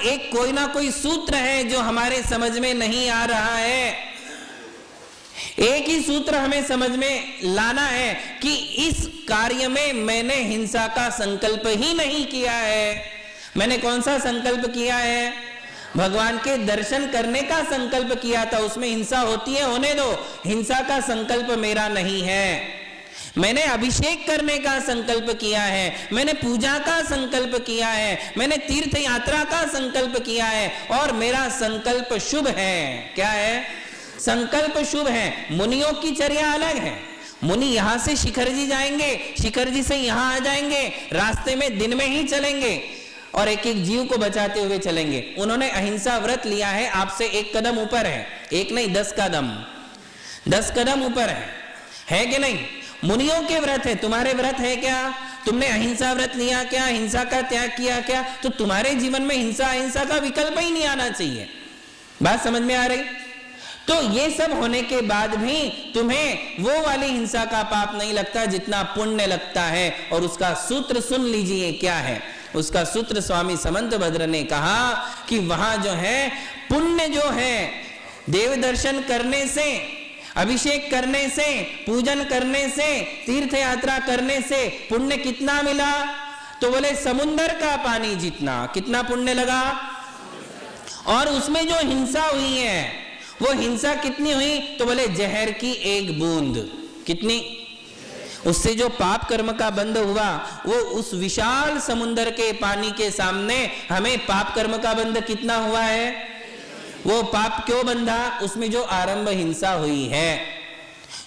एक कोई ना कोई सूत्र है जो हमारे समझ में नहीं आ रहा है। एक ही सूत्र हमें समझ में लाना है कि इस कार्य में मैंने हिंसा का संकल्प ही नहीं किया है। मैंने कौन सा संकल्प किया है? भगवान के दर्शन करने का संकल्प किया था, उसमें हिंसा होती है, होने दो, हिंसा का संकल्प मेरा नहीं है। मैंने अभिषेक करने का संकल्प किया है, मैंने पूजा का संकल्प किया है, मैंने तीर्थ यात्रा का संकल्प किया है और मेरा संकल्प शुभ है। क्या है? संकल्प शुभ है। मुनियों की चर्या अलग है। मुनि यहां से शिखर जी जाएंगे, शिखर जी से यहां आ जाएंगे, रास्ते में दिन में ही चलेंगे और एक एक जीव को बचाते हुए चलेंगे। उन्होंने अहिंसा व्रत लिया है, आपसे एक कदम ऊपर है, एक नहीं 10 कदम, 10 कदम ऊपर है कि नहीं? मुनियों के व्रत है, तुम्हारे व्रत है क्या? तुमने अहिंसा व्रत लिया क्या? हिंसा का त्याग किया क्या? तो तुम्हारे जीवन में हिंसा अहिंसा का विकल्प ही नहीं आना चाहिए। बात समझ में आ रही? तो ये सब होने के बाद भी तुम्हें वो वाली हिंसा का पाप नहीं लगता जितना पुण्य लगता है। और उसका सूत्र सुन लीजिए क्या है। उसका सूत्र स्वामी समंतभद्र ने कहा कि वहां जो है पुण्य जो है, देव दर्शन करने से, अभिषेक करने से, पूजन करने से, तीर्थ यात्रा करने से पुण्य कितना मिला? तो बोले समुद्र का पानी जितना। कितना पुण्य लगा? और उसमें जो हिंसा हुई है वो हिंसा कितनी हुई? तो बोले जहर की एक बूंद। कितनी? उससे जो पाप कर्म का बंध हुआ वो उस विशाल समुद्र के पानी के सामने हमें पाप कर्म का बंध कितना हुआ है? वो पाप क्यों बंधा? उसमें जो आरंभ हिंसा हुई है,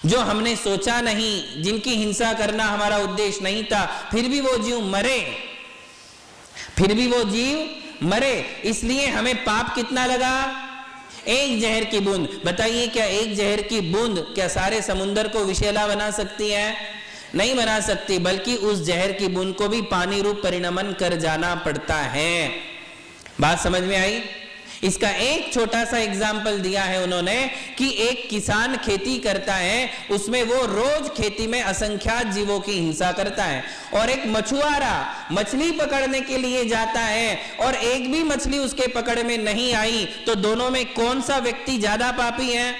जो हमने सोचा नहीं, जिनकी हिंसा करना हमारा उद्देश्य नहीं था, फिर भी वो जीव मरे, फिर भी वो जीव मरे, इसलिए हमें पाप कितना लगा? एक जहर की बूंद। बताइए क्या एक जहर की बूंद क्या सारे समुद्र को विषैला बना सकती है? नहीं बना सकती, बल्कि उस जहर की बूंद को भी पानी रूप परिणमन कर जाना पड़ता है। बात समझ में आई? इसका एक छोटा सा एग्जाम्पल दिया है उन्होंने कि एक किसान खेती करता है, उसमें वो रोज खेती में असंख्यात जीवों की हिंसा करता है, और एक मछुआरा मछली पकड़ने के लिए जाता है और एक भी मछली उसके पकड़ में नहीं आई, तो दोनों में कौन सा व्यक्ति ज्यादा पापी है?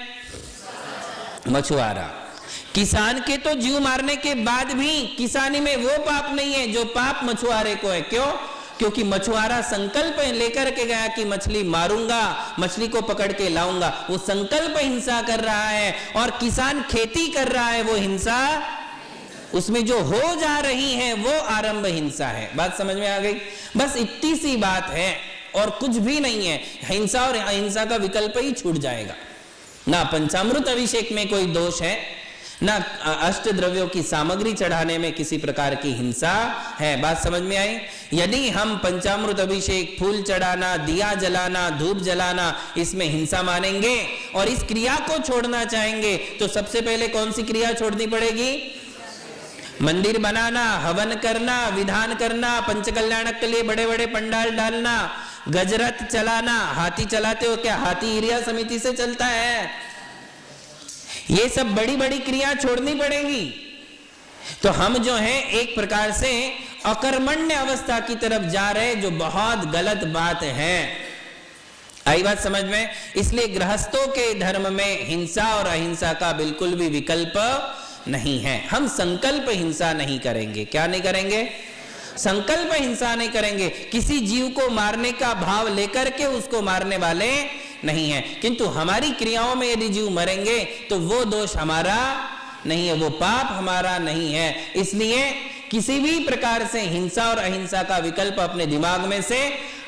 मछुआरा। किसान के तो जीव मारने के बाद भी किसानी में वो पाप नहीं है जो पाप मछुआरे को है। क्यों? क्योंकि मछुआरा संकल्प लेकर के गया कि मछली मारूंगा, मछली को पकड़ के लाऊंगा, वो संकल्प हिंसा कर रहा है, और किसान खेती कर रहा है, वो हिंसा उसमें जो हो जा रही है वो आरंभ हिंसा है। बात समझ में आ गई? बस इतनी सी बात है और कुछ भी नहीं है। हिंसा और अहिंसा का विकल्प ही छूट जाएगा। ना पंचामृत अभिषेक में कोई दोष है, ना अष्ट द्रव्यों की सामग्री चढ़ाने में किसी प्रकार की हिंसा है। बात समझ में आई? यदि हम पंचामृत अभिषेक, फूल चढ़ाना, दिया जलाना, धूप जलाना इसमें हिंसा मानेंगे और इस क्रिया को छोड़ना चाहेंगे, तो सबसे पहले कौन सी क्रिया छोड़नी पड़ेगी? मंदिर बनाना, हवन करना, विधान करना, पंचकल्याणक के लिए बड़े बड़े पंडाल डालना, गजरथ चलाना। हाथी चलाते हो क्या? हाथी एरिया समिति से चलता है। ये सब बड़ी बड़ी क्रिया छोड़नी पड़ेगी। तो हम जो है एक प्रकार से अकर्मण्य अवस्था की तरफ जा रहे, जो बहुत गलत बात है। आई बात समझ में? इसलिए गृहस्थों के धर्म में हिंसा और अहिंसा का बिल्कुल भी विकल्प नहीं है। हम संकल्प हिंसा नहीं करेंगे। क्या नहीं करेंगे? संकल्प हिंसा नहीं करेंगे। किसी जीव को मारने का भाव लेकर के उसको मारने वाले नहीं है, किंतु हमारी क्रियाओं में यदि जीव मरेंगे तो वो दोष हमारा नहीं है, वो पाप हमारा नहीं है। इसलिए किसी भी प्रकार से हिंसा और अहिंसा का विकल्प अपने दिमाग में से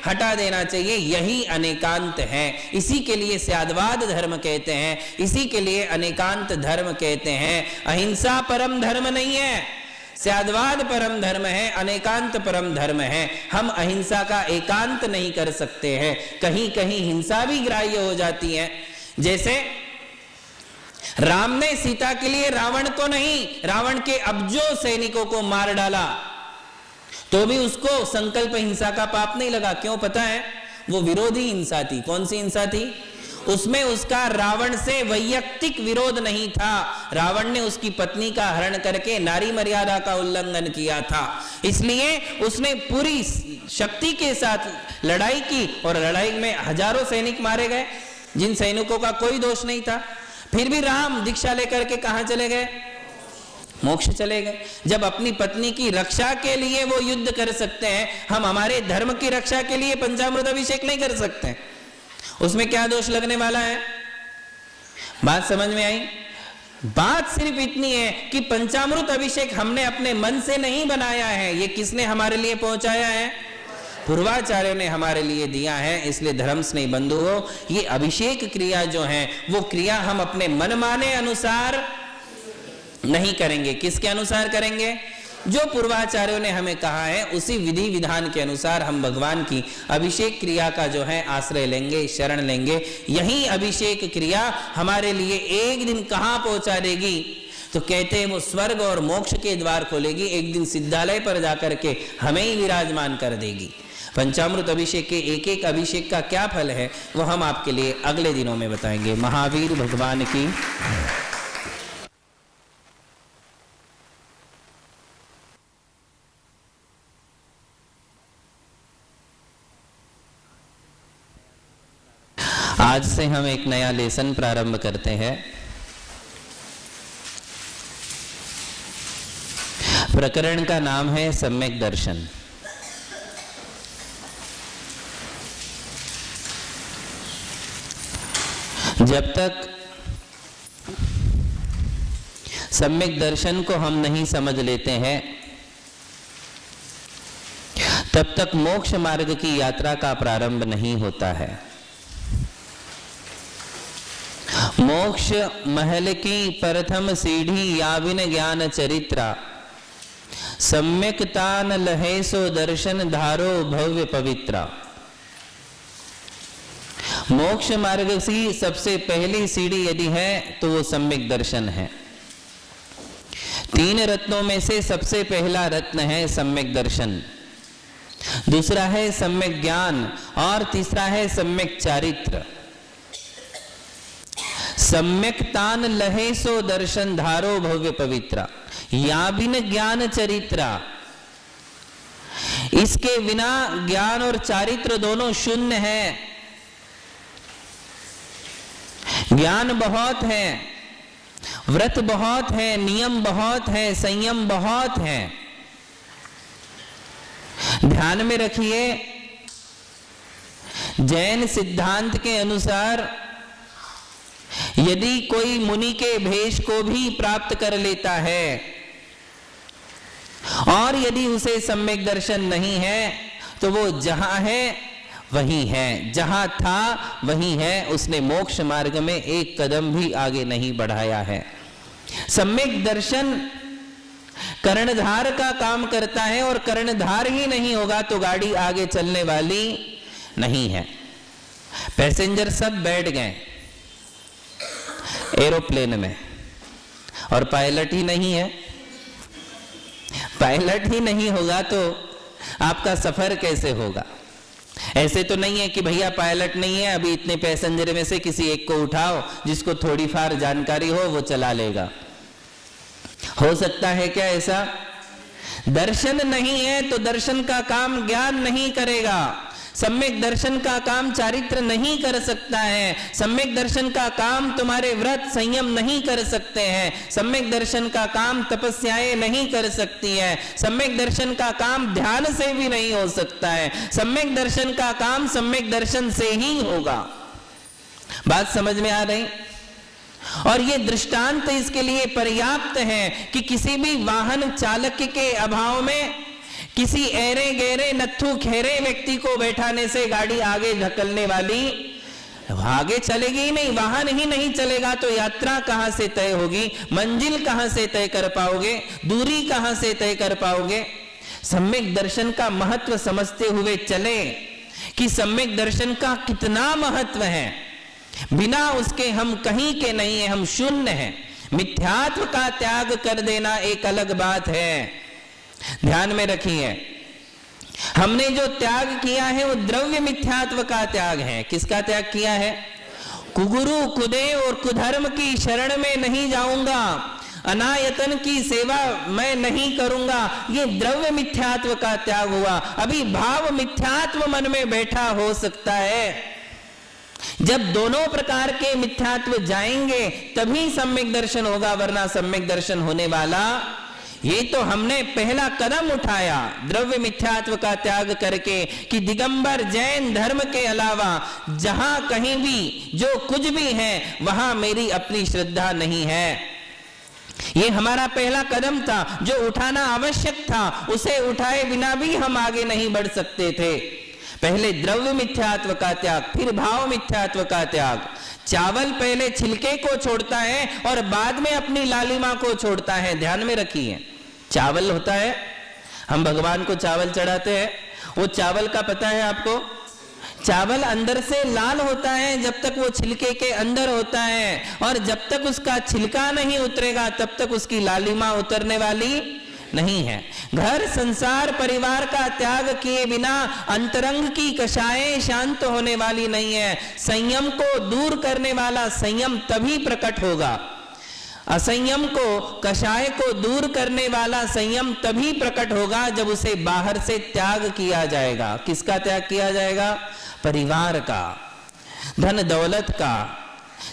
हटा देना चाहिए। यही अनेकांत है। इसी के लिए स्याद्वाद धर्म कहते हैं, इसी के लिए अनेकांत धर्म कहते हैं। अहिंसा परम धर्म नहीं है, स्याद्वाद परम धर्म है, अनेकांत परम धर्म है। हम अहिंसा का एकांत नहीं कर सकते हैं, कहीं कहीं हिंसा भी ग्राह्य हो जाती है। जैसे राम ने सीता के लिए रावण को नहीं, रावण के अब्जों सैनिकों को मार डाला, तो भी उसको संकल्प हिंसा का पाप नहीं लगा। क्यों? पता है? वो विरोधी हिंसा थी। कौन सी हिंसा थी? उसमें उसका रावण से वैयक्तिक विरोध नहीं था। रावण ने उसकी पत्नी का हरण करके नारी मर्यादा का उल्लंघन किया था, इसलिए उसने पूरी शक्ति के साथ लड़ाई की और लड़ाई में हजारों सैनिक मारे गए, जिन सैनिकों का कोई दोष नहीं था। फिर भी राम दीक्षा लेकर के कहां चले गए? मोक्ष चले गए। जब अपनी पत्नी की रक्षा के लिए वो युद्ध कर सकते हैं, हम हमारे धर्म की रक्षा के लिए पंचामृत अभिषेक नहीं कर सकते, उसमें क्या दोष लगने वाला है? बात समझ में आई? बात सिर्फ इतनी है कि पंचामृत अभिषेक हमने अपने मन से नहीं बनाया है, ये किसने हमारे लिए पहुंचाया है? पूर्वाचार्यों ने हमारे लिए दिया है। इसलिए धर्म स्नेही बंधुओं, ये अभिषेक क्रिया जो है वो क्रिया हम अपने मनमाने अनुसार नहीं करेंगे। किसके अनुसार करेंगे? जो पूर्वाचार्यों ने हमें कहा है उसी विधि विधान के अनुसार हम भगवान की अभिषेक क्रिया का जो है आश्रय लेंगे, शरण लेंगे। यही अभिषेक क्रिया हमारे लिए एक दिन कहां पहुंचा देगी? तो कहते हैं वो स्वर्ग और मोक्ष के द्वार खोलेगी, एक दिन सिद्धालय पर जाकर के हमें ही विराजमान कर देगी। पंचामृत अभिषेक के एक एक अभिषेक का क्या फल है वो हम आपके लिए अगले दिनों में बताएंगे। महावीर भगवान की आज से हम एक नया लेसन प्रारंभ करते हैं। प्रकरण का नाम है सम्यक दर्शन। जब तक सम्यक दर्शन को हम नहीं समझ लेते हैं, तब तक मोक्ष मार्ग की यात्रा का प्रारंभ नहीं होता है। मोक्ष महल की प्रथम सीढ़ी याविन ज्ञान चरित्रा, सम्यक तान लहे सो दर्शन धारो भव्य पवित्रा। मोक्ष मार्ग की सबसे पहली सीढ़ी यदि है तो वो सम्यक दर्शन है। तीन रत्नों में से सबसे पहला रत्न है सम्यक दर्शन, दूसरा है सम्यक ज्ञान और तीसरा है सम्यक चारित्र। सम्यक तान लहे सो दर्शन धारो भव्य पवित्रा, या बिन ज्ञान चरित्रा। इसके बिना ज्ञान और चारित्र दोनों शून्य है। ज्ञान बहुत है, व्रत बहुत है, नियम बहुत है, संयम बहुत है। ध्यान में रखिए, जैन सिद्धांत के अनुसार यदि कोई मुनि के भेष को भी प्राप्त कर लेता है और यदि उसे सम्यक दर्शन नहीं है तो वो जहां है वही है, जहां था वही है, उसने मोक्ष मार्ग में एक कदम भी आगे नहीं बढ़ाया है। सम्यक दर्शन कर्णधार का काम करता है और कर्णधार ही नहीं होगा तो गाड़ी आगे चलने वाली नहीं है। पैसेंजर सब बैठ गए एरोप्लेन में और पायलट ही नहीं है। पायलट ही नहीं होगा तो आपका सफर कैसे होगा? ऐसे तो नहीं है कि भैया पायलट नहीं है, अभी इतने पैसेंजर में से किसी एक को उठाओ जिसको थोड़ी फार जानकारी हो वो चला लेगा। हो सकता है क्या ऐसा? दर्शन नहीं है तो दर्शन का काम ज्ञान नहीं करेगा। सम्यक दर्शन का काम चारित्र नहीं कर सकता है। सम्यक दर्शन का काम तुम्हारे व्रत संयम नहीं कर सकते हैं। सम्यक दर्शन का काम तपस्याएं नहीं कर सकती है। सम्यक दर्शन का काम ध्यान से भी नहीं हो सकता है। सम्यक दर्शन का काम सम्यक दर्शन से ही होगा। बात समझ में आ रही? और ये दृष्टांत इसके लिए पर्याप्त है कि किसी भी वाहन चालक के अभाव में किसी ऐरे गहरे नत्थु खेरे व्यक्ति को बैठाने से गाड़ी आगे धकलने वाली आगे चलेगी ही नहीं। वाहन ही नहीं चलेगा तो यात्रा कहां से तय होगी? मंजिल कहां से तय कर पाओगे? दूरी कहां से तय कर पाओगे? सम्यक दर्शन का महत्व समझते हुए चले कि सम्यक दर्शन का कितना महत्व है। बिना उसके हम कहीं के नहीं है, हम शून्य हैं। मिथ्यात्व का त्याग कर देना एक अलग बात है। ध्यान में रखिए, हमने जो त्याग किया है वो द्रव्य मिथ्यात्व का त्याग है। किसका त्याग किया है? कुगुरु कुदेव और कुधर्म की शरण में नहीं जाऊंगा, अनायतन की सेवा मैं नहीं करूंगा। ये द्रव्य मिथ्यात्व का त्याग हुआ। अभी भाव मिथ्यात्व मन में बैठा हो सकता है। जब दोनों प्रकार के मिथ्यात्व जाएंगे तभी सम्यक दर्शन होगा, वरना सम्यक दर्शन होने वाला। ये तो हमने पहला कदम उठाया द्रव्य मिथ्यात्व का त्याग करके कि दिगंबर जैन धर्म के अलावा जहां कहीं भी जो कुछ भी है वहां मेरी अपनी श्रद्धा नहीं है। ये हमारा पहला कदम था जो उठाना आवश्यक था। उसे उठाए बिना भी हम आगे नहीं बढ़ सकते थे। पहले द्रव्य मिथ्यात्व का त्याग, फिर भाव मिथ्यात्व का त्याग। चावल पहले छिलके को छोड़ता है और बाद में अपनी लालिमा को छोड़ता है। ध्यान में रखिए, चावल होता है, हम भगवान को चावल चढ़ाते हैं, वो चावल का पता है आपको, चावल अंदर से लाल होता है जब तक वो छिलके के अंदर होता है, और जब तक उसका छिलका नहीं उतरेगा तब तक उसकी लालिमा उतरने वाली नहीं है। घर संसार परिवार का त्याग किए बिना अंतरंग की कषायें शांत होने वाली नहीं है। संयम को दूर करने वाला संयम तभी प्रकट होगा। असंयम को, कषाय को दूर करने वाला संयम तभी प्रकट होगा जब उसे बाहर से त्याग किया जाएगा। किसका त्याग किया जाएगा? परिवार का, धन दौलत का,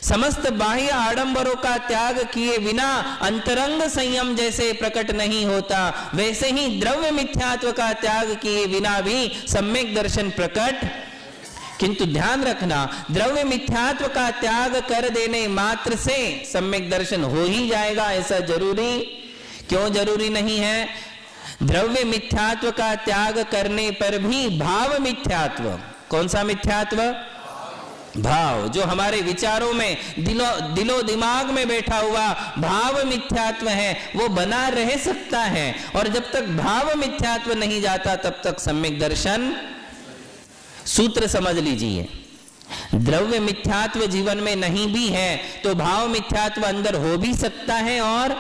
समस्त बाह्य आडंबरों का त्याग किए बिना अंतरंग संयम जैसे प्रकट नहीं होता, वैसे ही द्रव्य मिथ्यात्व का त्याग किए बिना भी सम्यक दर्शन प्रकट। किंतु ध्यान रखना, द्रव्य मिथ्यात्व का त्याग कर देने मात्र से सम्यक दर्शन हो ही जाएगा ऐसा जरूरी क्यों जरूरी नहीं है? द्रव्य मिथ्यात्व का त्याग करने पर भी भाव मिथ्यात्व, कौन सा मिथ्यात्व? भाव, जो हमारे विचारों में दिलो दिमाग में बैठा हुआ भाव मिथ्यात्व है वो बना रह सकता है। और जब तक भाव मिथ्यात्व नहीं जाता तब तक सम्यक दर्शन। सूत्र समझ लीजिए, द्रव्य मिथ्यात्व जीवन में नहीं भी है तो भाव मिथ्यात्व अंदर हो भी सकता है और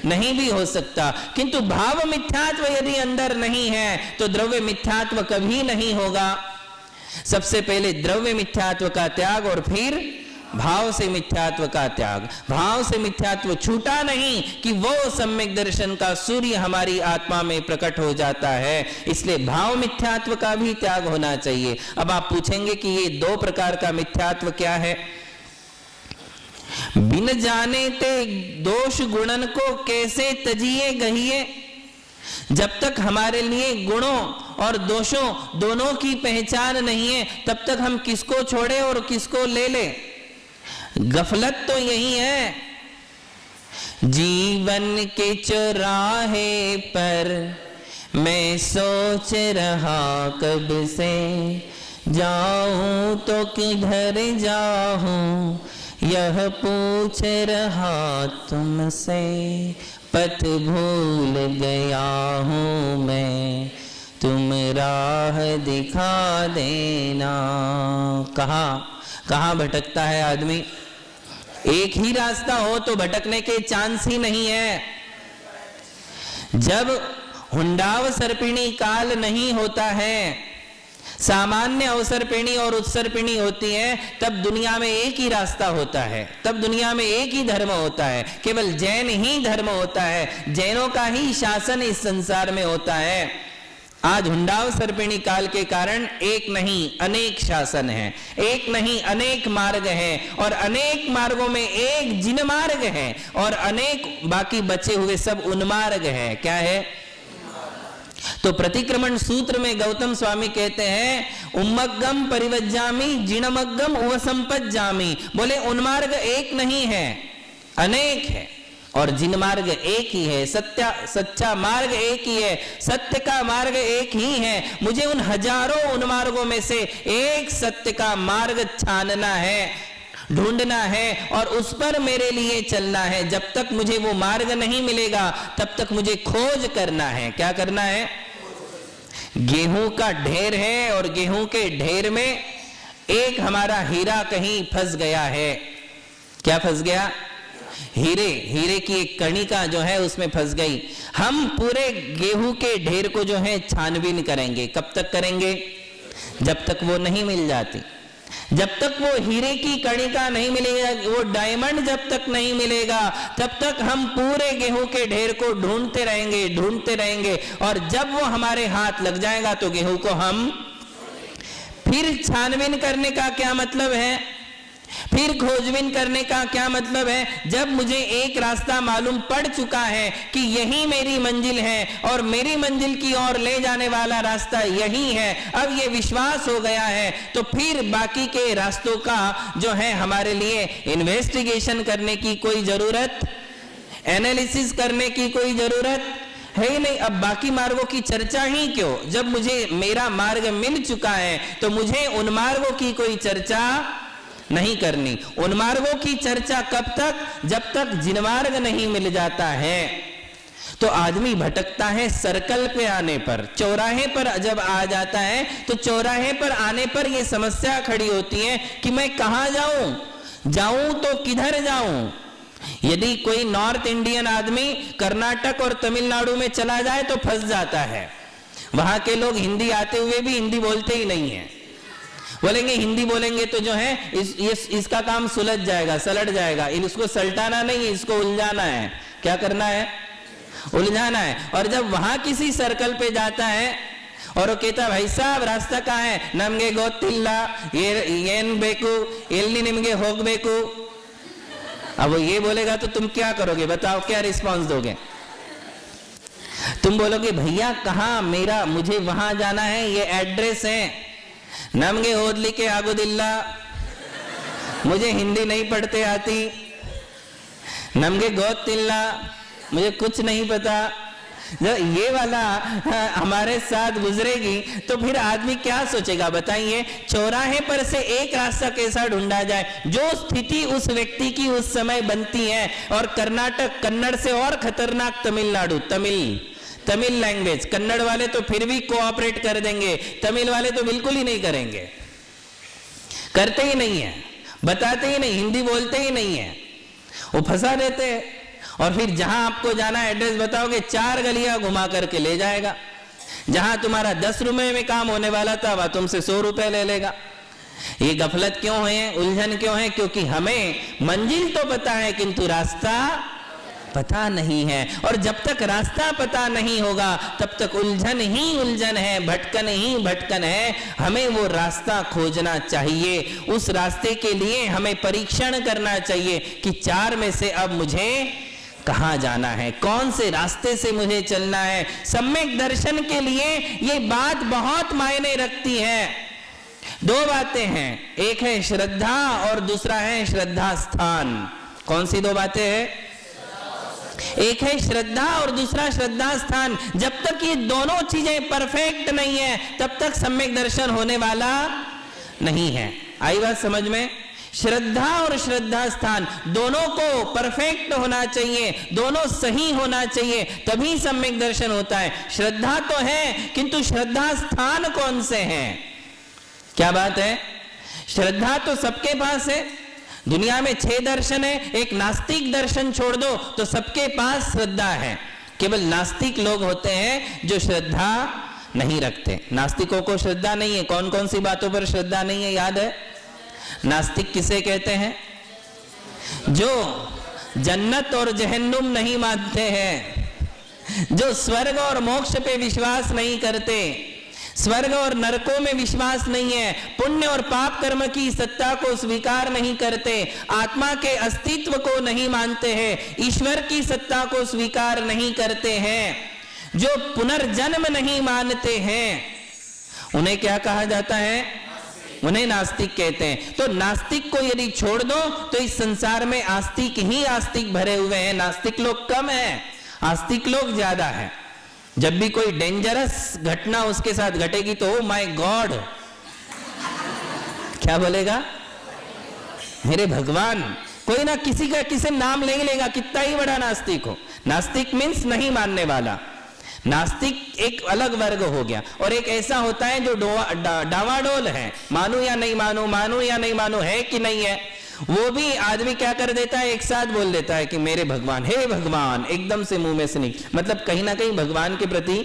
नहीं भी हो सकता। किंतु भाव मिथ्यात्व यदि अंदर नहीं है तो द्रव्य मिथ्यात्व कभी नहीं होगा। सबसे पहले द्रव्य मिथ्यात्व का त्याग और फिर भाव से मिथ्यात्व का त्याग। भाव से मिथ्यात्व छूटा नहीं कि वो सम्यक दर्शन का सूर्य हमारी आत्मा में प्रकट हो जाता है, इसलिए भाव मिथ्यात्व का भी त्याग होना चाहिए। अब आप पूछेंगे कि ये दो प्रकार का मिथ्यात्व क्या है? बिन जाने ते दोष गुणन को कैसे तजिए गहिए। जब तक हमारे लिए गुणों और दोषों दोनों की पहचान नहीं है तब तक हम किसको छोड़े और किसको ले ले। गफलत तो यही है। जीवन के चौराहे पर मैं सोच रहा कब से, जाऊं तो किधर जाऊं यह पूछ रहा तुमसे। पथ भूल गया हूं मैं, तुम राह दिखा देना। कहाँ भटकता है आदमी? एक ही रास्ता हो तो भटकने के चांस ही नहीं है। जब हुंडाव सर्पिणी काल नहीं होता है, सामान्य अवसर्पिणी और उत्सर्पिणी होती है, तब दुनिया में एक ही रास्ता होता है, तब दुनिया में एक ही धर्म होता है, केवल जैन ही धर्म होता है, जैनों का ही शासन इस संसार में होता है। आज हुंडाव सर्पिणी काल के कारण एक नहीं अनेक शासन है, एक नहीं अनेक मार्ग हैं, और अनेक मार्गों में एक जिन मार्ग है और अनेक बाकी बचे हुए सब उन्मार्ग है। क्या है? तो प्रतिक्रमण सूत्र में गौतम स्वामी कहते हैं उम्मग्गम परिवज्जामि जिनमग्गम उवसंपज्जामि। बोले उन्मार्ग एक नहीं है, अनेक है, और जिन मार्ग एक ही है। सच्चा मार्ग एक ही है, सत्य का मार्ग एक ही है। मुझे उन हजारों उन मार्गों में से एक सत्य का मार्ग छानना है, ढूंढना है, और उस पर मेरे लिए चलना है। जब तक मुझे वो मार्ग नहीं मिलेगा तब तक मुझे खोज करना है। क्या करना है? गेहूं का ढेर है और गेहूं के ढेर में एक हमारा हीरा कहीं फंस गया है। क्या फंस गया? हीरे की एक कणिका जो है उसमें फंस गई। हम पूरे गेहूं के ढेर को जो है छानबीन करेंगे। कब तक करेंगे? जब तक वो नहीं मिल जाती। जब तक वो हीरे की कणिका नहीं मिलेगा, वो डायमंड जब तक नहीं मिलेगा, तब तक हम पूरे गेहूं के ढेर को ढूंढते रहेंगे और जब वो हमारे हाथ लग जाएगा तो गेहूं को हम फिर छानबीन करने का क्या मतलब है, फिर खोजबीन करने का क्या मतलब है। जब मुझे एक रास्ता मालूम पड़ चुका है कि यही मेरी मंजिल है और मेरी मंजिल की ओर ले जाने वाला रास्ता यही है, अब ये विश्वास हो गया है, तो फिर बाकी के रास्तों का जो है हमारे लिए इन्वेस्टिगेशन करने की कोई जरूरत, एनालिसिस करने की कोई जरूरत है ही नहीं। अब बाकी मार्गों की चर्चा ही क्यों, जब मुझे मेरा मार्ग मिल चुका है तो मुझे उन मार्गों की कोई चर्चा नहीं करनी। उन मार्गों की चर्चा कब तक, जब तक जिनमार्ग नहीं मिल जाता है। तो आदमी भटकता है सर्कल पे आने पर, चौराहे पर जब आ जाता है तो चौराहे पर आने पर यह समस्या खड़ी होती है कि मैं कहां जाऊं तो किधर जाऊं। यदि कोई नॉर्थ इंडियन आदमी कर्नाटक और तमिलनाडु में चला जाए तो फंस जाता है। वहां के लोग हिंदी आते हुए भी हिंदी बोलते ही नहीं है, बोलेंगे हिंदी बोलेंगे तो जो है इसका काम सुलझ जाएगा, सलट जाएगा। इसको सलटाना नहीं, इसको उलझाना है। क्या करना है? उलझाना है। और जब वहां किसी सर्कल पे जाता है और वो कहता भाई साहब रास्ता कहाँ है, नमगे गोतिल्ला येन बेकू एल्नी निमगे होगबेकू। अब वो ये बोलेगा तो तुम क्या करोगे, बताओ क्या रिस्पांस दोगे? तुम बोलोगे भैया कहाँ, मुझे वहां जाना है, ये एड्रेस है नमगे होदली के आगुदिल्ला, मुझे हिंदी नहीं पढ़ते आती, नमगे गोतिल्ला, मुझे कुछ नहीं पता। जब ये वाला हमारे साथ गुजरेगी तो फिर आदमी क्या सोचेगा बताइए। चौराहे पर से एक रास्ता कैसा ढूंढा जाए, जो स्थिति उस व्यक्ति की उस समय बनती है। और कर्नाटक, कन्नड़ से और खतरनाक तमिलनाडु, तमिल लैंग्वेज, कन्नड़ वाले तो फिर भी कोऑपरेट कर देंगे, तमिल वाले तो बिल्कुल ही नहीं करेंगे, करते ही नहीं है, बताते ही नहीं, हिंदी बोलते ही नहीं है, वो फंसा देते हैं। और फिर जहां आपको जाना है एड्रेस बताओगे, 4 गलियां घुमा करके ले जाएगा। जहां तुम्हारा 10 रुपए में काम होने वाला था वह तुमसे 100 रुपए ले लेगा। ये गफलत क्यों है, उलझन क्यों है? क्योंकि हमें मंजिल तो पता है किंतु रास्ता पता नहीं है। और जब तक रास्ता पता नहीं होगा तब तक उलझन ही उलझन है, भटकन ही भटकन है। हमें वो रास्ता खोजना चाहिए। उस रास्ते के लिए हमें परीक्षण करना चाहिए कि 4 में से अब मुझे कहां जाना है, कौन से रास्ते से मुझे चलना है। सम्यक दर्शन के लिए ये बात बहुत मायने रखती है। 2 बातें हैं, एक है श्रद्धा और दूसरा है श्रद्धा स्थान। कौन सी 2 बातें हैं? एक है श्रद्धा और दूसरा श्रद्धा स्थान। जब तक ये दोनों चीजें परफेक्ट नहीं है तब तक सम्यक दर्शन होने वाला नहीं है। आई बात समझ में? श्रद्धा और श्रद्धा स्थान दोनों को परफेक्ट होना चाहिए, दोनों सही होना चाहिए, तभी सम्यक दर्शन होता है। श्रद्धा तो है किंतु श्रद्धा स्थान कौन से हैं? क्या बात है? श्रद्धा तो सबके पास है। दुनिया में 6 दर्शन है, एक नास्तिक दर्शन छोड़ दो तो सबके पास श्रद्धा है। केवल नास्तिक लोग होते हैं जो श्रद्धा नहीं रखते। नास्तिकों को श्रद्धा नहीं है। कौन कौन सी बातों पर श्रद्धा नहीं है याद है? नास्तिक किसे कहते हैं? जो जन्नत और जहन्नुम नहीं मानते हैं, जो स्वर्ग और मोक्ष पे विश्वास नहीं करते, स्वर्ग और नरकों में विश्वास नहीं है, पुण्य और पाप कर्म की सत्ता को स्वीकार नहीं करते, आत्मा के अस्तित्व को नहीं मानते हैं, ईश्वर की सत्ता को स्वीकार नहीं करते हैं, जो पुनर्जन्म नहीं मानते हैं, उन्हें क्या कहा जाता है? उन्हें नास्तिक कहते हैं। तो नास्तिक को यदि छोड़ दो तो इस संसार में आस्तिक ही आस्तिक भरे हुए हैं। नास्तिक लोग कम हैं, आस्तिक लोग ज्यादा हैं। जब भी कोई डेंजरस घटना उसके साथ घटेगी तो ओ माय गॉड, क्या बोलेगा? मेरे भगवान। कोई ना किसी का किसी नाम ले लेगा, कितना ही बड़ा नास्तिक हो। नास्तिक मीन्स नहीं मानने वाला। नास्तिक एक अलग वर्ग हो गया। और एक ऐसा होता है जो डावाडोल है, मानू या नहीं मानू, मानू या नहीं मानू, है कि नहीं है। वो भी आदमी क्या कर देता है, एक साथ बोल देता है कि मेरे भगवान, हे भगवान, एकदम से मुंह में से निकल। मतलब कहीं ना कहीं भगवान के प्रति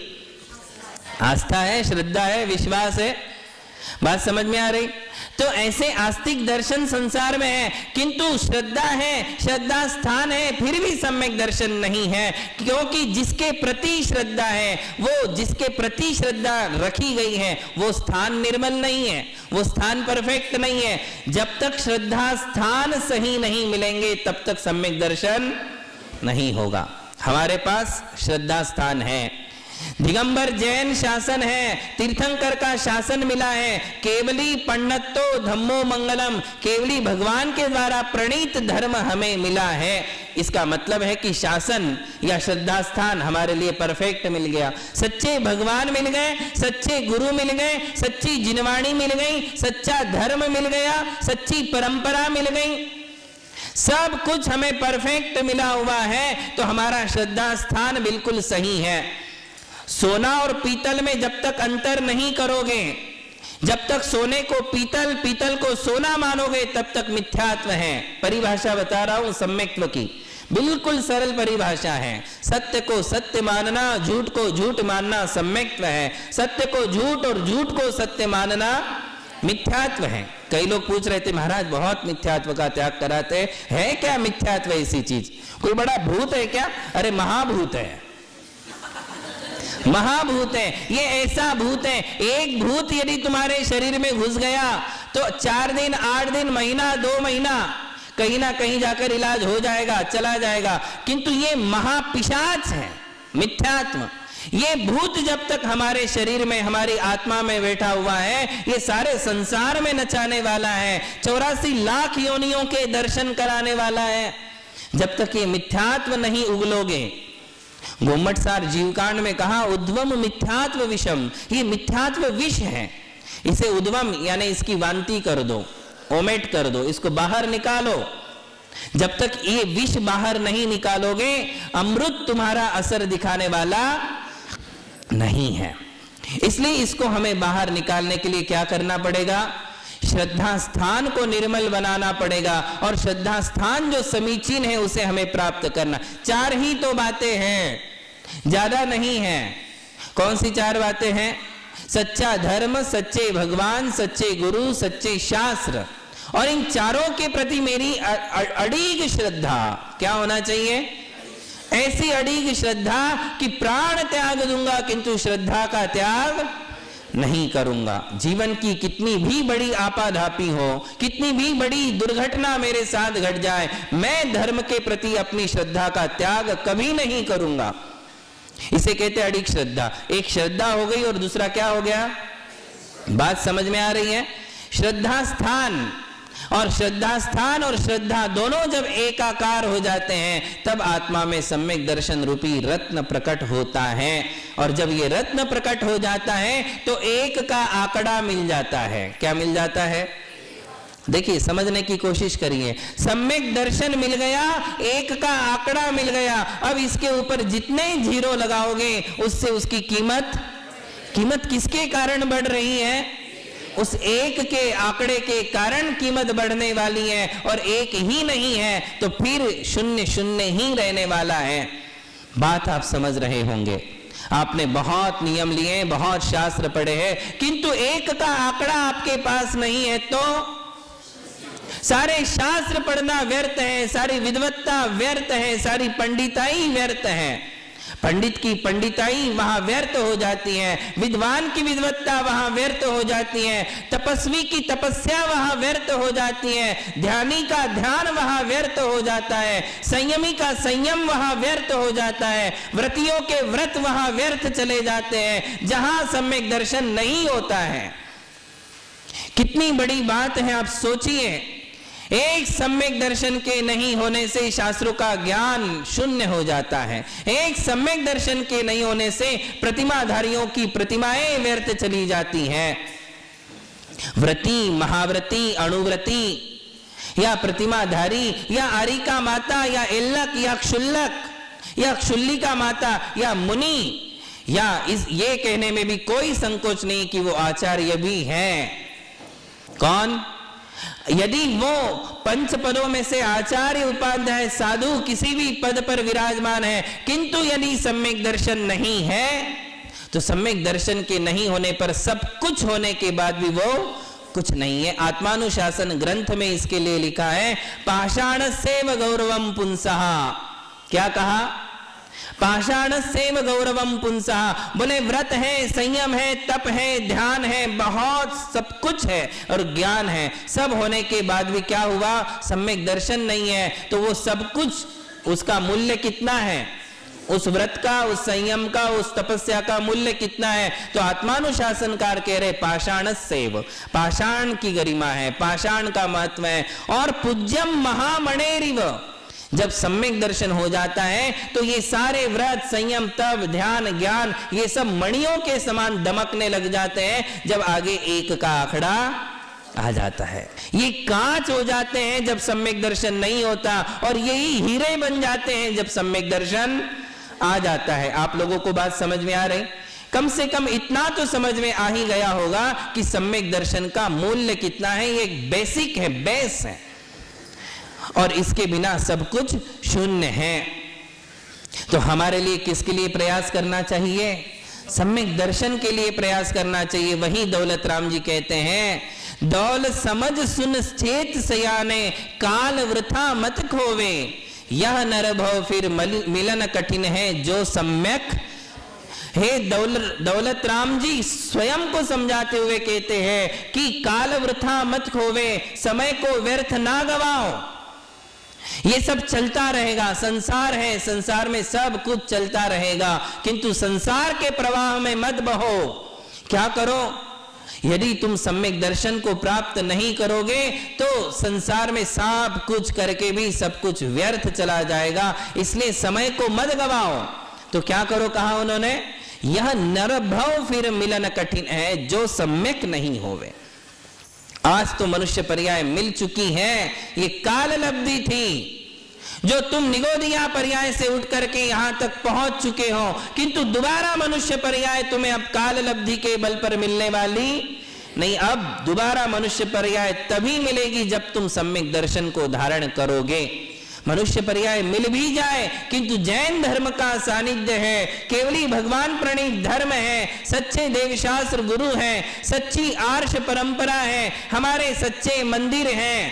आस्था है, श्रद्धा है, विश्वास है। बात समझ में आ रही? तो ऐसे आस्तिक दर्शन संसार में है, किंतु श्रद्धा है, श्रद्धा स्थान है, फिर भी सम्यक दर्शन नहीं है, क्योंकि जिसके प्रति श्रद्धा है, वो जिसके प्रति श्रद्धा रखी गई है, वो स्थान निर्मल नहीं है, वो स्थान परफेक्ट नहीं है। जब तक श्रद्धा स्थान सही नहीं मिलेंगे तब तक सम्यक दर्शन नहीं होगा। हमारे पास श्रद्धा स्थान है, दिगंबर जैन शासन है, तीर्थंकर का शासन मिला है, केवली पंडितो धम्मो मंगलम, केवली भगवान के द्वारा प्रणीत धर्म हमें मिला है। इसका मतलब है कि शासन या श्रद्धा स्थान हमारे लिए परफेक्ट मिल गया, सच्चे भगवान मिल गए, सच्चे गुरु मिल गए, सच्ची जिनवाणी मिल गई, सच्चा धर्म मिल गया, सच्ची परंपरा मिल गई, सब कुछ हमें परफेक्ट मिला हुआ है, तो हमारा श्रद्धा स्थान बिल्कुल सही है। सोना और पीतल में जब तक अंतर नहीं करोगे, जब तक सोने को पीतल, पीतल को सोना मानोगे, तब तक मिथ्यात्व है। परिभाषा बता रहा हूं सम्यक्त्व की, बिल्कुल सरल परिभाषा है। सत्य को सत्य मानना, झूठ को झूठ मानना सम्यक्त्व है, सत्य को झूठ और झूठ को सत्य मानना मिथ्यात्व है। कई लोग पूछ रहे थे महाराज बहुत मिथ्यात्व का त्याग कराते हैं, क्या मिथ्यात्व ऐसी चीज? कोई बड़ा भूत है क्या? अरे महाभूत है, महाभूत है। ये ऐसा भूत है, एक भूत यदि तुम्हारे शरीर में घुस गया तो 4 दिन, 8 दिन, महीना, 2 महीना कहीं ना कहीं जाकर इलाज हो जाएगा, चला जाएगा। किंतु ये महापिशाच है, मिथ्यात्म। ये भूत जब तक हमारे शरीर में, हमारी आत्मा में बैठा हुआ है, ये सारे संसार में नचाने वाला है, 84 लाख योनियों के दर्शन कराने वाला है। जब तक ये मिथ्यात्व नहीं उगलोगे, गोमटसार जीवकांड में कहा उद्वम मिथ्यात्व विषम, ये मिथ्यात्व विष है, इसे उद्वम यानी इसकी वांति कर दो, ओमेट कर दो, इसको बाहर निकालो। जब तक ये विष बाहर नहीं निकालोगे, अमृत तुम्हारा असर दिखाने वाला नहीं है। इसलिए इसको हमें बाहर निकालने के लिए क्या करना पड़ेगा? श्रद्धा स्थान को निर्मल बनाना पड़ेगा, और श्रद्धा स्थान जो समीचीन है उसे हमें प्राप्त करना। 4 ही तो बातें हैं, ज्यादा नहीं है। कौन सी 4 बातें हैं? सच्चा धर्म, सच्चे भगवान, सच्चे गुरु, सच्चे शास्त्र, और इन चारों के प्रति मेरी अड़ीग श्रद्धा। क्या होना चाहिए? ऐसी अड़ीग श्रद्धा कि प्राण त्याग दूंगा किंतु श्रद्धा का त्याग नहीं करूंगा। जीवन की कितनी भी बड़ी आपाधापी हो, कितनी भी बड़ी दुर्घटना मेरे साथ घट जाए, मैं धर्म के प्रति अपनी श्रद्धा का त्याग कभी नहीं करूंगा। इसे कहते हैं अड़ीग श्रद्धा। एक श्रद्धा हो गई और दूसरा क्या हो गया? बात समझ में आ रही है? श्रद्धा स्थान, और श्रद्धा स्थान और श्रद्धा दोनों जब एकाकार हो जाते हैं तब आत्मा में सम्यक दर्शन रूपी रत्न प्रकट होता है। और जब ये रत्न प्रकट हो जाता है तो एक का आंकड़ा मिल जाता है। क्या मिल जाता है? देखिए, समझने की कोशिश करिए। सम्यक दर्शन मिल गया, एक का आंकड़ा मिल गया। अब इसके ऊपर जितने जीरो लगाओगे उससे उसकी कीमत किसके कारण बढ़ रही है? उस एक के आंकड़े के कारण कीमत बढ़ने वाली है, और एक ही नहीं है तो फिर 0 0 ही रहने वाला है। बात आप समझ रहे होंगे। आपने बहुत नियम लिए, बहुत शास्त्र पढ़े हैं, किंतु एक का आंकड़ा आपके पास नहीं है तो सारे शास्त्र पढ़ना व्यर्थ है, सारी विद्वत्ता व्यर्थ है, सारी पंडिताई व्यर्थ है। पंडित की पंडिताई वहां व्यर्थ हो जाती है, विद्वान की विद्वत्ता वहां व्यर्थ हो जाती है, तपस्वी की तपस्या वहां व्यर्थ हो जाती है, ध्यानी का ध्यान वहां व्यर्थ हो जाता है, संयमी का संयम वहां व्यर्थ हो जाता है, व्रतियों के व्रत वहां व्यर्थ चले जाते हैं, जहां सम्यक दर्शन नहीं होता है। कितनी बड़ी बात है, आप सोचिए। एक सम्यक दर्शन के नहीं होने से शास्त्रों का ज्ञान शून्य हो जाता है। एक सम्यक दर्शन के नहीं होने से प्रतिमाधारियों की प्रतिमाएं व्यर्थ चली जाती हैं। व्रती, महाव्रती, अणुव्रती या प्रतिमाधारी या आरिका माता या एल्लक या क्षुल्लक या क्षुल्लिका माता या मुनि, या ये कहने में भी कोई संकोच नहीं कि वो आचार्य भी हैं। कौन? यदि वो 5 पदों में से आचार्य, उपाध्याय, साधु किसी भी पद पर विराजमान है, किंतु यदि सम्यक दर्शन नहीं है तो सम्यक दर्शन के नहीं होने पर सब कुछ होने के बाद भी वो कुछ नहीं है। आत्मानुशासन ग्रंथ में इसके लिए लिखा है, पाषाणस्यैव गौरवम पुंसः। क्या कहा? पाषाणस्यैव गौरवम पुंसः। बोले व्रत है, संयम है, तप है, ध्यान है, बहुत सब कुछ है और ज्ञान है, सब होने के बाद भी क्या हुआ? सम्यक दर्शन नहीं है। तो वो सब कुछ, उसका मूल्य कितना है? उस व्रत का, उस संयम का, उस तपस्या का मूल्य कितना है? तो आत्मानुशासनकार कह रहे पाषाणस्यैव, पाषाण की गरिमा है, पाषाण का महत्व है। और पूज्यम महामणेरिव, जब सम्यक दर्शन हो जाता है तो ये सारे व्रत, संयम, तप, ध्यान, ज्ञान, ये सब मणियों के समान दमकने लग जाते हैं जब आगे एक का आंकड़ा आ जाता है। ये कांच हो जाते हैं जब सम्यक दर्शन नहीं होता, और यही हीरे बन जाते हैं जब सम्यक दर्शन आ जाता है। आप लोगों को बात समझ में आ रही? कम से कम इतना तो समझ में आ ही गया होगा कि सम्यक दर्शन का मूल्य कितना है। ये एक बेसिक है, बेस है, और इसके बिना सब कुछ शून्य है। तो हमारे लिए किसके लिए प्रयास करना चाहिए? सम्यक दर्शन के लिए प्रयास करना चाहिए। वही दौलत राम जी कहते हैं, दौल समझ सुन चेत सयाने, काल वृथा मत खोवे, यह नर भव फिर मिलन कठिन है जो सम्यक। हे दौलत राम जी स्वयं को समझाते हुए कहते हैं कि काल वृथा मत खोवे, समय को व्यर्थ ना गवाओ। ये सब चलता रहेगा, संसार है, संसार में सब कुछ चलता रहेगा, किंतु संसार के प्रवाह में मत बहो। क्या करो? यदि तुम सम्यक दर्शन को प्राप्त नहीं करोगे तो संसार में सब कुछ करके भी सब कुछ व्यर्थ चला जाएगा, इसलिए समय को मत गवाओ। तो क्या करो कहा उन्होंने? यह नरभव फिर मिलन कठिन है जो सम्यक नहीं होवे। आज तो मनुष्य पर्याय मिल चुकी है, ये काल लब्धि थी जो तुम निगोदिया पर्याय से उठ करके यहां तक पहुंच चुके हो, किंतु दोबारा मनुष्य पर्याय तुम्हें अब काल लब्धि के बल पर मिलने वाली नहीं। अब दोबारा मनुष्य पर्याय तभी मिलेगी जब तुम सम्यक दर्शन को धारण करोगे। मनुष्य पर्याय मिल भी जाए किंतु जैन धर्म का सानिध्य है, केवली भगवान प्रणीत धर्म है, सच्चे देवशास्त्र गुरु हैं, सच्ची आर्ष परंपरा है, हमारे सच्चे मंदिर हैं,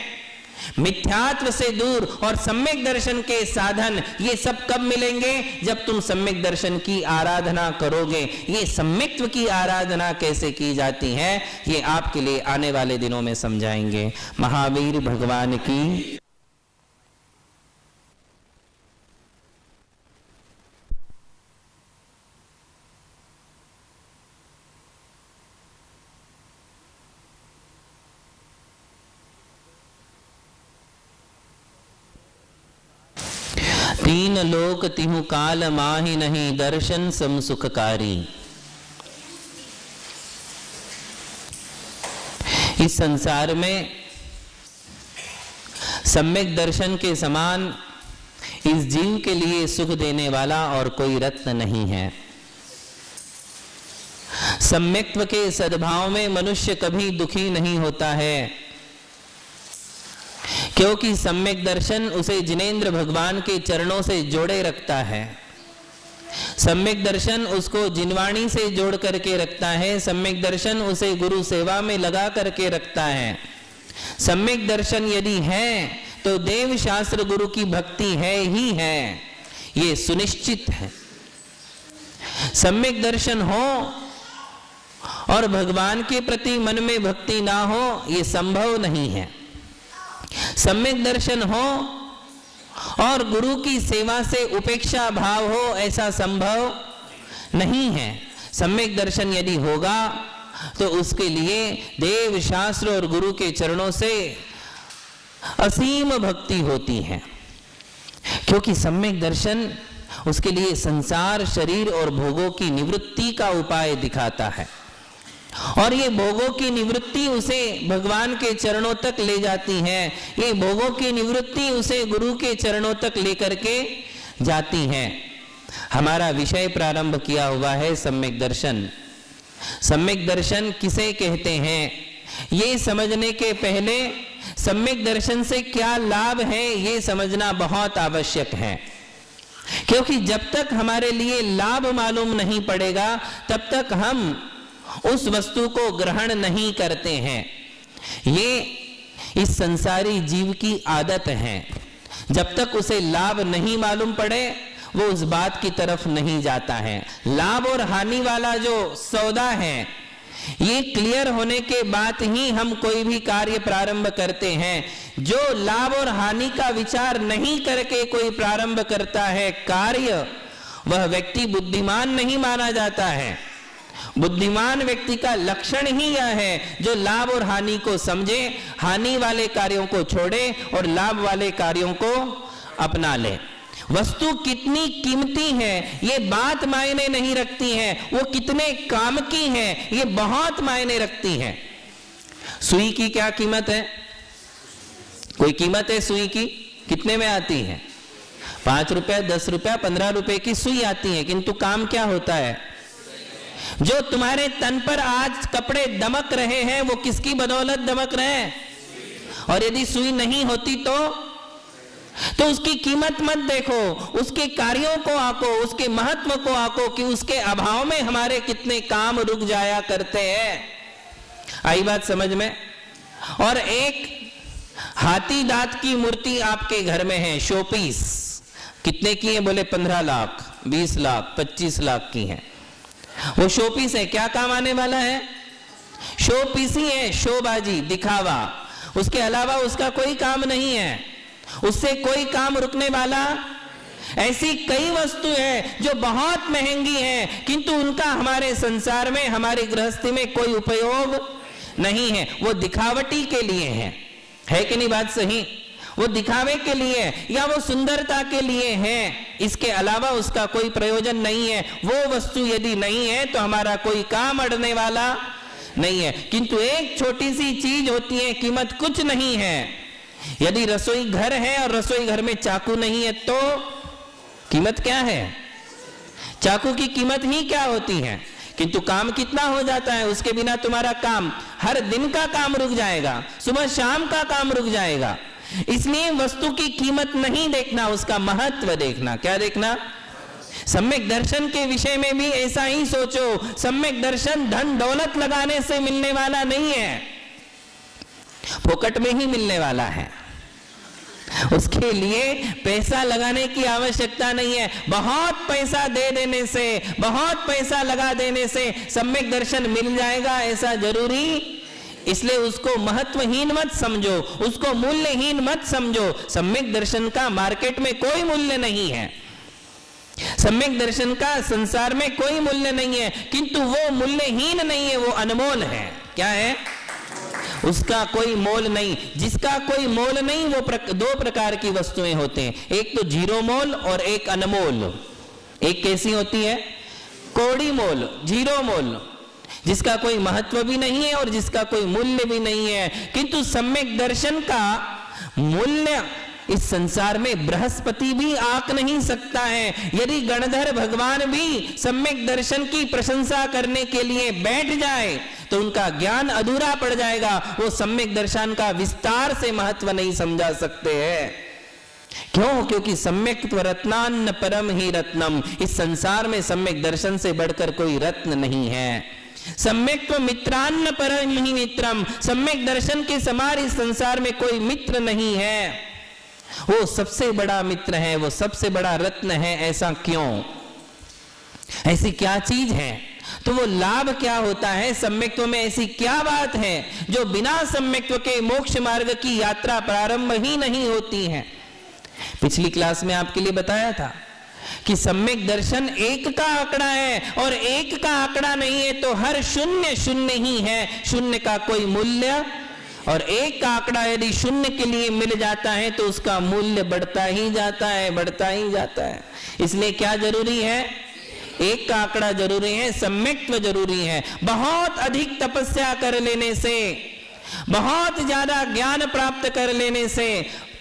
मिथ्यात्व से दूर और सम्यक दर्शन के साधन, ये सब कब मिलेंगे? जब तुम सम्यक दर्शन की आराधना करोगे। ये सम्यक्त्व की आराधना कैसे की जाती है ये आपके लिए आने वाले दिनों में समझाएंगे। महावीर भगवान की। तीन लोक तिहु काल माहि नहीं, दर्शन सम सुखकारी। इस संसार में सम्यक दर्शन के समान इस जीव के लिए सुख देने वाला और कोई रत्न नहीं है। सम्यक्त्व के सद्भाव में मनुष्य कभी दुखी नहीं होता है, क्योंकि सम्यक दर्शन उसे जिनेंद्र भगवान के चरणों से जोड़े रखता है। सम्यक दर्शन उसको जिनवाणी से जोड़ करके रखता है। सम्यक दर्शन उसे गुरु सेवा में लगा करके रखता है। सम्यक दर्शन यदि है तो देव शास्त्र गुरु की भक्ति है ही है, ये सुनिश्चित है। सम्यक दर्शन हो और भगवान के प्रति मन में भक्ति ना हो, ये संभव नहीं है। सम्यक दर्शन हो और गुरु की सेवा से उपेक्षा भाव हो, ऐसा संभव नहीं है। सम्यक दर्शन यदि होगा तो उसके लिए देव शास्त्र और गुरु के चरणों से असीम भक्ति होती है, क्योंकि सम्यक दर्शन उसके लिए संसार, शरीर और भोगों की निवृत्ति का उपाय दिखाता है, और ये भोगों की निवृत्ति उसे भगवान के चरणों तक ले जाती है। ये भोगों की निवृत्ति उसे गुरु के चरणों तक लेकर के जाती है। हमारा विषय प्रारंभ किया हुआ है सम्यक दर्शन। सम्यक दर्शन किसे कहते हैं ये समझने के पहले सम्यक दर्शन से क्या लाभ है ये समझना बहुत आवश्यक है। क्योंकि जब तक हमारे लिए लाभ मालूम नहीं पड़ेगा तब तक हम उस वस्तु को ग्रहण नहीं करते हैं। ये इस संसारी जीव की आदत है। जब तक उसे लाभ नहीं मालूम पड़े वो उस बात की तरफ नहीं जाता है। लाभ और हानि वाला जो सौदा है ये क्लियर होने के बाद ही हम कोई भी कार्य प्रारंभ करते हैं। जो लाभ और हानि का विचार नहीं करके कोई प्रारंभ करता है कार्य, वह व्यक्ति बुद्धिमान नहीं माना जाता है। बुद्धिमान व्यक्ति का लक्षण ही यह है जो लाभ और हानि को समझे, हानि वाले कार्यों को छोड़े और लाभ वाले कार्यों को अपना ले। वस्तु कितनी कीमती है ये बात मायने नहीं रखती है, वो कितने काम की है ये बहुत मायने रखती है। सुई की क्या कीमत है? कोई कीमत है सुई की? कितने में आती है? 5 रुपए, 10 रुपए, 15 रुपए की सुई आती है, किंतु काम क्या होता है? जो तुम्हारे तन पर आज कपड़े दमक रहे हैं वो किसकी बदौलत दमक रहे हैं? और यदि सुई नहीं होती तो उसकी कीमत मत देखो, उसके कार्यों को आको, उसके महत्व को आको कि उसके अभाव में हमारे कितने काम रुक जाया करते हैं। आई बात समझ में? और एक हाथी दांत की मूर्ति आपके घर में है, शोपीस, कितने की है? बोले 15 लाख, 20 लाख, 25 लाख की है। वो शोपीस है, क्या काम आने वाला है? शोपीस ही है, शोबाजी, दिखावा, उसके अलावा उसका कोई काम नहीं है, उससे कोई काम रुकने वाला। ऐसी कई वस्तु है जो बहुत महंगी है किंतु उनका हमारे संसार में, हमारी गृहस्थी में कोई उपयोग नहीं है। वो दिखावटी के लिए है कि नहीं? बात सही? वो दिखावे के लिए या वो सुंदरता के लिए है, इसके अलावा उसका कोई प्रयोजन नहीं है। वो वस्तु यदि नहीं है तो हमारा कोई काम अड़ने वाला नहीं है। किंतु एक छोटी सी चीज होती है, कीमत कुछ नहीं है। यदि रसोई घर है और रसोई घर में चाकू नहीं है तो कीमत क्या है? चाकू की कीमत ही क्या होती है? किंतु काम कितना हो जाता है, उसके बिना तुम्हारा काम, हर दिन का काम रुक जाएगा, सुबह शाम का काम रुक जाएगा। इसलिए वस्तु की कीमत नहीं देखना, उसका महत्व देखना। क्या देखना? सम्यक दर्शन के विषय में भी ऐसा ही सोचो। सम्यक दर्शन धन दौलत लगाने से मिलने वाला नहीं है, फोकट में ही मिलने वाला है। उसके लिए पैसा लगाने की आवश्यकता नहीं है। बहुत पैसा दे देने से, बहुत पैसा लगा देने से सम्यक दर्शन मिल जाएगा ऐसा जरूरी? इसलिए उसको महत्वहीन मत समझो, उसको मूल्यहीन मत समझो। सम्यक दर्शन का मार्केट में कोई मूल्य नहीं है, सम्यक दर्शन का संसार में कोई मूल्य नहीं है, किंतु वो मूल्यहीन नहीं है, वो अनमोल है। क्या है? उसका कोई मोल नहीं। जिसका कोई मोल नहीं वो दो प्रकार की वस्तुएं होते हैं, एक तो जीरो मोल और एक अनमोल। एक कैसी होती है? कौड़ी मोल, जीरो मोल, जिसका कोई महत्व भी नहीं है और जिसका कोई मूल्य भी नहीं है। किंतु सम्यक दर्शन का मूल्य इस संसार में बृहस्पति भी आंक नहीं सकता है। यदि गणधर भगवान भी सम्यक दर्शन की प्रशंसा करने के लिए बैठ जाए तो उनका ज्ञान अधूरा पड़ जाएगा। वो सम्यक दर्शन का विस्तार से महत्व नहीं समझा सकते हैं। क्यों? क्योंकि सम्यक रत्नान्न परम ही रत्नम। इस संसार में सम्यक दर्शन से बढ़कर कोई रत्न नहीं है। सम्यक मित्रान्न परम ही मित्रम। सम्यक दर्शन के समान इस संसार में कोई मित्र नहीं है। वो सबसे बड़ा मित्र है, वो सबसे बड़ा रत्न है। ऐसा क्यों? ऐसी क्या चीज है? तो वो लाभ क्या होता है? सम्यक्त्व में ऐसी क्या बात है जो बिना सम्यक्त्व के मोक्ष मार्ग की यात्रा प्रारंभ ही नहीं होती है? पिछली क्लास में आपके लिए बताया था कि सम्यक दर्शन एक का आंकड़ा है और एक का आंकड़ा नहीं है तो हर शून्य शून्य ही है, शून्य का कोई मूल्य। और एक का आंकड़ा यदि शून्य के लिए मिल जाता है तो उसका मूल्य बढ़ता ही जाता है, बढ़ता ही जाता है। इसलिए क्या जरूरी है? एक का आंकड़ा जरूरी है, सम्यक्त्व जरूरी है। बहुत अधिक तपस्या कर लेने से, बहुत ज्यादा ज्ञान प्राप्त कर लेने से,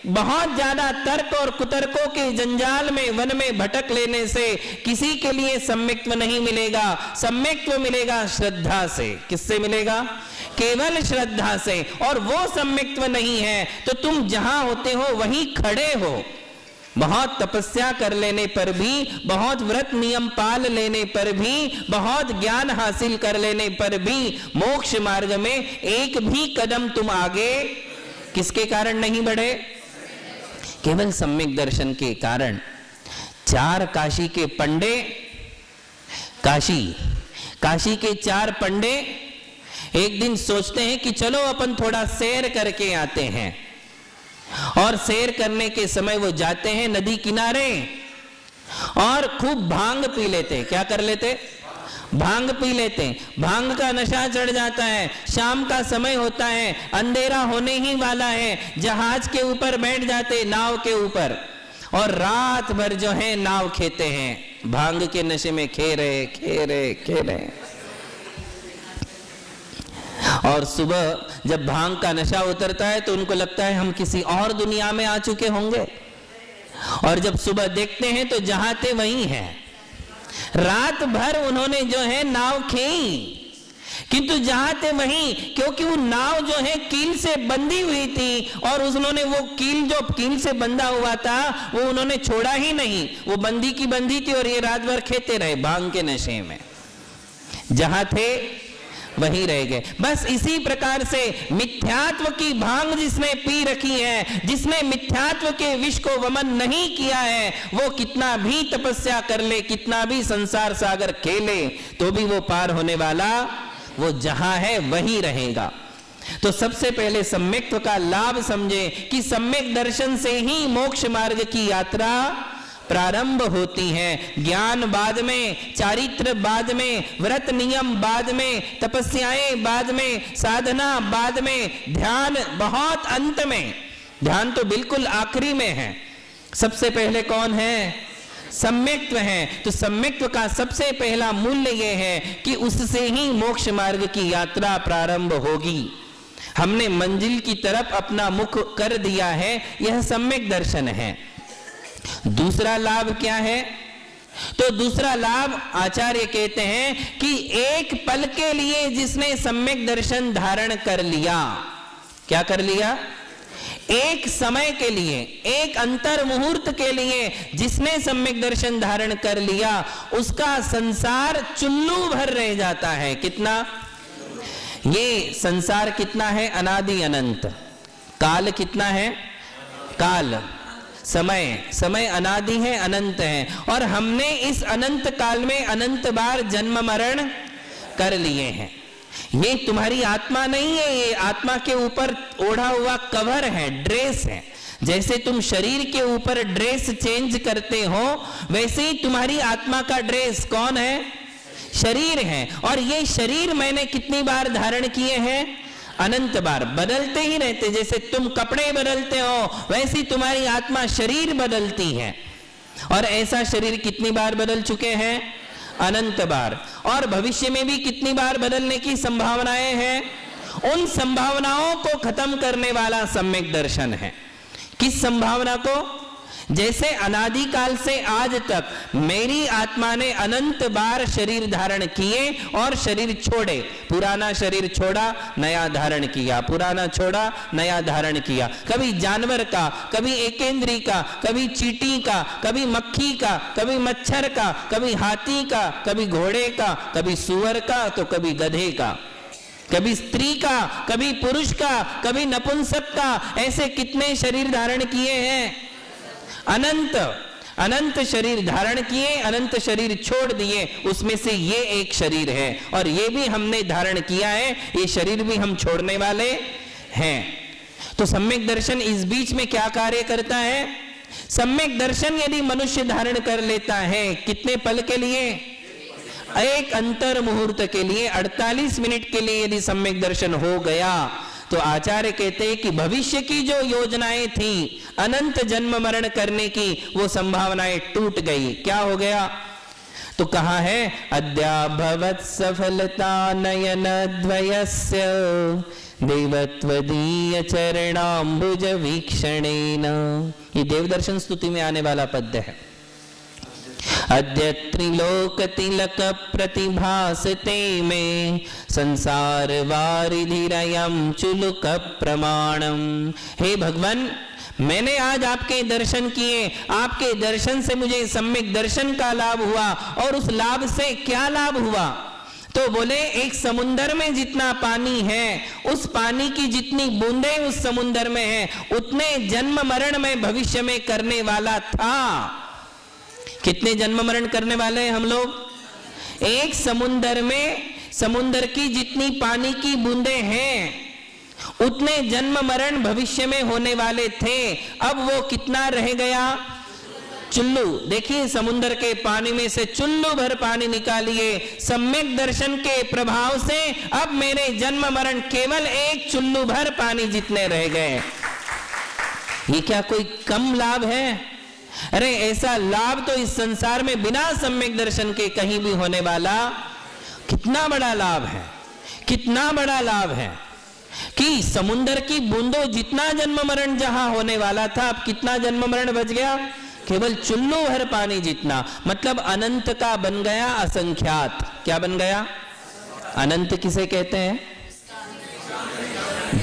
बहुत ज्यादा तर्क और कुतर्कों के जंजाल में वन में भटक लेने से किसी के लिए सम्यक्त्व नहीं मिलेगा। सम्यक्त्व मिलेगा श्रद्धा से। किससे मिलेगा? केवल श्रद्धा से। और वो सम्यक्त्व नहीं है तो तुम जहां होते हो वहीं खड़े हो, बहुत तपस्या कर लेने पर भी, बहुत व्रत नियम पाल लेने पर भी, बहुत ज्ञान हासिल कर लेने पर भी मोक्ष मार्ग में एक भी कदम तुम आगे किसके कारण नहीं बढ़े? केवल सम्यक दर्शन के कारण। 4 काशी के पंडे, काशी के 4 पंडे एक दिन सोचते हैं कि चलो अपन थोड़ा सैर करके आते हैं, और सैर करने के समय वो जाते हैं नदी किनारे और खूब भांग पी लेते। क्या कर लेते? भांग पी लेते। भांग का नशा चढ़ जाता है। शाम का समय होता है, अंधेरा होने ही वाला है, जहाज के ऊपर बैठ जाते, नाव के ऊपर, और रात भर जो है नाव खेते हैं, भांग के नशे में खे रहे। और सुबह जब भांग का नशा उतरता है तो उनको लगता है हम किसी और दुनिया में आ चुके होंगे, और जब सुबह देखते हैं तो जहां थे वहीं हैं। रात भर उन्होंने जो है नाव खेई, किंतु जहां थे वहीं, क्योंकि वो नाव जो है कील से बंधी हुई थी, और उन्होंने वो कील जो कील से बंधा हुआ था वो उन्होंने छोड़ा ही नहीं, वो बंधी की बंधी थी, और ये रात भर खेते रहे भांग के नशे में। जहां थे वहीं रह गए। बस इसी प्रकार से मिथ्यात्व की भांग जिसने पी रखी है, जिसने मिथ्यात्व के विष को वमन नहीं किया है, वो कितना भी तपस्या कर ले, कितना भी संसार सागर खेले, तो भी वो पार होने वाला, वो जहां है वहीं रहेगा। तो सबसे पहले सम्यक्त्व का लाभ समझे कि सम्यक दर्शन से ही मोक्ष मार्ग की यात्रा प्रारंभ होती है। ज्ञान बाद में, चारित्र बाद में, व्रत नियम बाद में, तपस्याएं बाद में, साधना बाद में, ध्यान बहुत अंत में। ध्यान तो बिल्कुल आखिरी में है। सबसे पहले कौन है? सम्यक्त्व है। तो सम्यक्त्व का सबसे पहला मूल्य यह है कि उससे ही मोक्ष मार्ग की यात्रा प्रारंभ होगी। हमने मंजिल की तरफ अपना मुख कर दिया है, यह सम्यक दर्शन है। दूसरा लाभ क्या है? तो दूसरा लाभ आचार्य कहते हैं कि एक पल के लिए जिसने सम्यक दर्शन धारण कर लिया, क्या कर लिया? एक समय के लिए, एक अंतर मुहूर्त के लिए जिसने सम्यक दर्शन धारण कर लिया, उसका संसार चुल्लू भर रह जाता है। कितना? ये संसार कितना है? अनादि अनंत। काल कितना है? काल समय अनादि है, अनंत है, और हमने इस अनंत काल में अनंत बार जन्म मरण कर लिए हैं। ये तुम्हारी आत्मा नहीं है, ये आत्मा के ऊपर ओढ़ा हुआ कवर है, ड्रेस है। जैसे तुम शरीर के ऊपर ड्रेस चेंज करते हो, वैसे ही तुम्हारी आत्मा का ड्रेस कौन है? शरीर है। और ये शरीर मैंने कितनी बार धारण किए हैं? अनंत बार। बदलते ही रहते। जैसे तुम कपड़े बदलते हो, वैसी तुम्हारी आत्मा शरीर बदलती है। और ऐसा शरीर कितनी बार बदल चुके हैं? अनंत बार। और भविष्य में भी कितनी बार बदलने की संभावनाएं हैं? उन संभावनाओं को खत्म करने वाला सम्यक दर्शन है। किस संभावना को? जैसे अनादिकाल से आज तक मेरी आत्मा ने अनंत बार शरीर धारण किए और शरीर छोड़े। पुराना शरीर छोड़ा, नया धारण किया, पुराना छोड़ा, नया धारण किया। कभी जानवर का, कभी एकेंद्री का, कभी चींटी का, कभी मक्खी का, कभी मच्छर का, कभी हाथी का, कभी घोड़े का, कभी सुअर का, तो कभी गधे का, कभी स्त्री का, कभी पुरुष का, कभी नपुंसक का। ऐसे कितने शरीर धारण किए हैं? अनंत शरीर धारण किए, अनंत शरीर छोड़ दिए। उसमें से ये एक शरीर है, और ये भी हमने धारण किया है, ये शरीर भी हम छोड़ने वाले हैं। तो सम्यक दर्शन इस बीच में क्या कार्य करता है? सम्यक दर्शन यदि मनुष्य धारण कर लेता है, कितने पल के लिए? एक अंतर मुहूर्त के लिए, 48 मिनट के लिए यदि सम्यक दर्शन हो गया, तो आचार्य कहते हैं कि भविष्य की जो योजनाएं थी अनंत जन्म मरण करने की, वो संभावनाएं टूट गई। क्या हो गया? तो कहा है, अद्याभवत् सफलता नयन द्वयस्य देवत्वदीय चरणाम्बुज वीक्षणेन। ये देवदर्शन स्तुति में आने वाला पद्य है। अद्य त्रिलोक तिलक प्रतिभासते में संसार वारिधिरयं चुलुक प्रमाणम। हे भगवान, मैंने आज आपके दर्शन किए, आपके दर्शन से मुझे सम्यक दर्शन का लाभ हुआ। और उस लाभ से क्या लाभ हुआ? तो बोले एक समुंदर में जितना पानी है, उस पानी की जितनी बूंदें उस समुंदर में है, उतने जन्म मरण में भविष्य में करने वाला था। कितने जन्म मरण करने वाले हैं हम लोग? एक समुंदर में, समुंदर की जितनी पानी की बूंदें हैं, उतने जन्म मरण भविष्य में होने वाले थे। अब वो कितना रह गया? चुल्लू। देखिए, समुद्र के पानी में से चुल्लू भर पानी निकालिए, सम्यक दर्शन के प्रभाव से अब मेरे जन्म मरण केवल एक चुल्लू भर पानी जितने रह गए। ये क्या कोई कम लाभ है? अरे ऐसा लाभ तो इस संसार में बिना सम्यक दर्शन के कहीं भी होने वाला कितना बड़ा लाभ है, कितना बड़ा लाभ है कि समुद्र की बूंदों जितना जन्म मरण जहां होने वाला था, अब कितना जन्म मरण बच गया? केवल चुल्लू भर पानी जितना। मतलब अनंत का बन गया असंख्यात। क्या बन गया? अनंत किसे कहते हैं?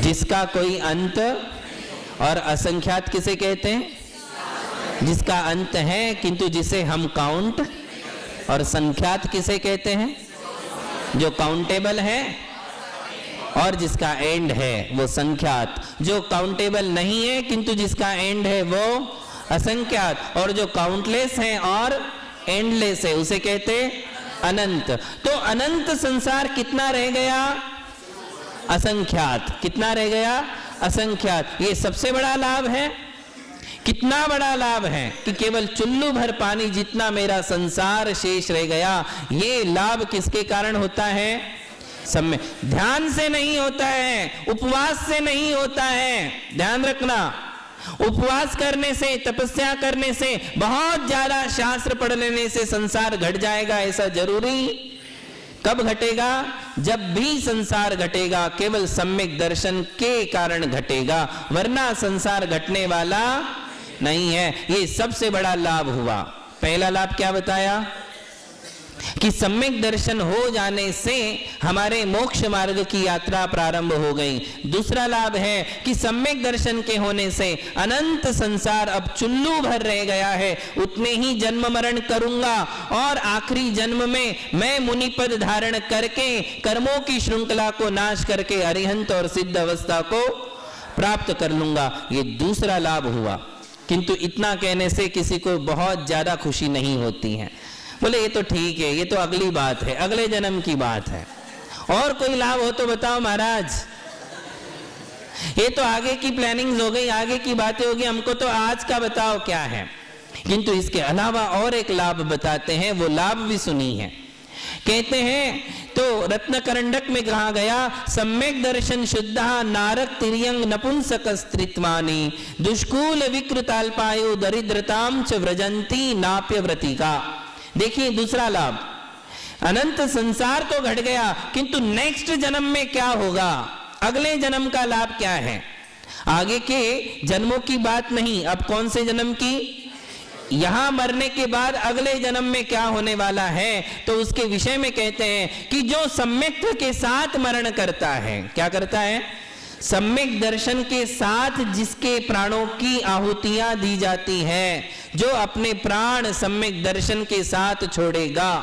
जिसका कोई अंत। और असंख्यात किसे कहते हैं? जिसका अंत है किंतु जिसे हम काउंट। और संख्यात किसे कहते हैं? जो काउंटेबल है और जिसका एंड है वो संख्यात। जो काउंटेबल नहीं है किंतु जिसका एंड है वो असंख्यात। और जो काउंटलेस है और एंडलेस है उसे कहते अनंत। तो अनंत संसार कितना रह गया? असंख्यात। कितना रह गया? असंख्यात। ये सबसे बड़ा लाभ है। कितना बड़ा लाभ है कि केवल चुल्लू भर पानी जितना मेरा संसार शेष रह गया। ये लाभ किसके कारण होता है? समय ध्यान से नहीं होता है, उपवास से नहीं होता है। ध्यान रखना, उपवास करने से, तपस्या करने से, बहुत ज्यादा शास्त्र पढ़ लेने से संसार घट जाएगा ऐसा जरूरी? कब घटेगा? जब भी संसार घटेगा केवल सम्यक दर्शन के कारण घटेगा, वरना संसार घटने वाला नहीं है। ये सबसे बड़ा लाभ हुआ। पहला लाभ क्या बताया? कि सम्यक दर्शन हो जाने से हमारे मोक्ष मार्ग की यात्रा प्रारंभ हो गई। दूसरा लाभ है कि सम्यक दर्शन के होने से अनंत संसार अब चुल्लू भर रह गया है, उतने ही जन्म मरण करूंगा और आखिरी जन्म में मैं मुनिपद धारण करके कर्मों की श्रृंखला को नाश करके अरिहंत और सिद्ध अवस्था को प्राप्त कर लूंगा। ये दूसरा लाभ हुआ। किंतु इतना कहने से किसी को बहुत ज्यादा खुशी नहीं होती है। बोले ये तो ठीक है, ये तो अगली बात है, अगले जन्म की बात है। और कोई लाभ हो तो बताओ महाराज। ये तो आगे की प्लानिंग्स हो गई, आगे की बातें होगी, हमको तो आज का बताओ क्या है। किंतु इसके अलावा और एक लाभ बताते हैं, वो लाभ भी सुनी है। कहते हैं तो रत्नकरंडक में कहा गया, सम्यक दर्शन शुद्धा नारक तिर्यंग नपुंसक स्त्रित्वानि दुष्कूल विकृताल्पायु दरिद्रताम च व्रजंती नाप्य व्रतिका। देखिए दूसरा लाभ, अनंत संसार तो घट गया किंतु नेक्स्ट जन्म में क्या होगा? अगले जन्म का लाभ क्या है? आगे के जन्मों की बात नहीं, अब कौन से जन्म की? यहां मरने के बाद अगले जन्म में क्या होने वाला है, तो उसके विषय में कहते हैं कि जो सम्यक के साथ मरण करता है, क्या करता है? सम्यक दर्शन के साथ जिसके प्राणों की आहुतियां दी जाती हैं, जो अपने प्राण सम्यक दर्शन के साथ छोड़ेगा,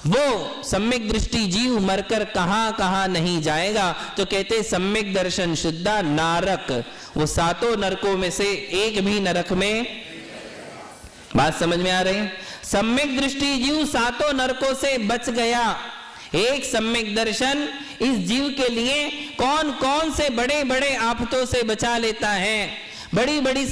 वो सम्यक दृष्टि जीव मरकर कहां कहां नहीं जाएगा। तो कहते सम्यक दर्शन शुद्धा नारक, वो सातों नरकों में से एक भी नरक में, बात समझ में आ रही है? सम्यक दृष्टि जीव सातों नरकों से बच गया। एक सम्यक दर्शन इस जीव के लिए कौन कौन से बड़े बड़े आफतों से बचा लेता है, बड़ी बड़ी